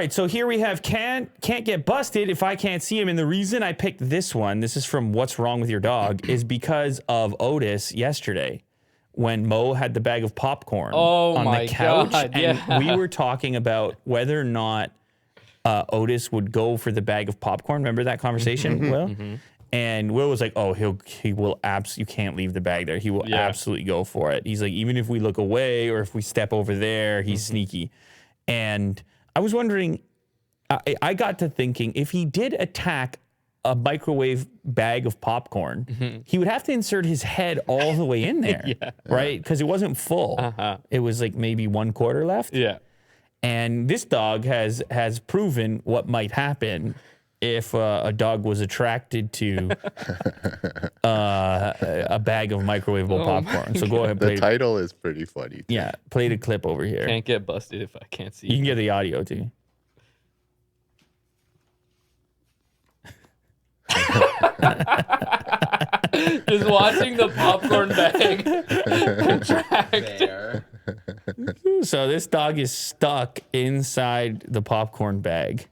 right, so here we have can't get busted if I can't see him. And the reason I picked this one, this is from What's Wrong with Your Dog, is because of Otis yesterday when Mo had the bag of popcorn on the couch. God, yeah. And we were talking about whether or not Otis would go for the bag of popcorn. Remember that conversation, Will? And Will was like, oh, he will absolutely, you can't leave the bag there. He will absolutely go for it. He's like, even if we look away or if we step over there, he's sneaky. And I was wondering, I got to thinking, if he did attack a microwave bag of popcorn, he would have to insert his head all the way in there, right? Because it wasn't full. It was like maybe 1/4 left. Yeah. And this dog has proven what might happen if a dog was attracted to a bag of microwavable popcorn. So go ahead. The title is pretty funny. Yeah, play the clip over here. Can't get busted if I can't see. You can get the audio too. Just watching the popcorn bag contract. There. So this dog is stuck inside the popcorn bag,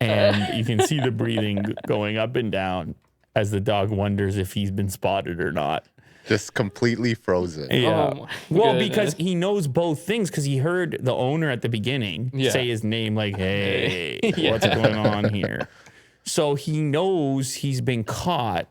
and you can see the breathing going up and down as the dog wonders if he's been spotted or not. Just completely frozen. Yeah. Oh Well, goodness. because he knows both things, because he heard the owner at the beginning say his name, like, hey, what's going on here? So he knows he's been caught.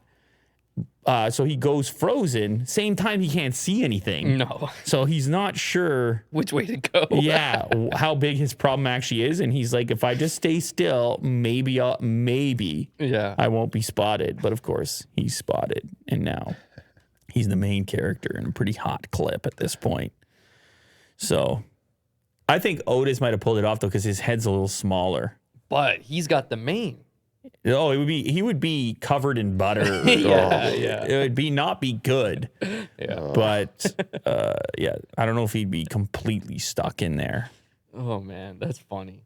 So he goes frozen. Same time, he can't see anything. No. So he's not sure. Which way to go? How big his problem actually is. And he's like, if I just stay still, maybe I won't be spotted. But of course, he's spotted. And now he's the main character in a pretty hot clip at this point. So I think Otis might have pulled it off, though, because his head's a little smaller. But he's got the mane. Oh, he would be covered in butter. It would not be good. But I don't know if he'd be completely stuck in there. Oh man, that's funny.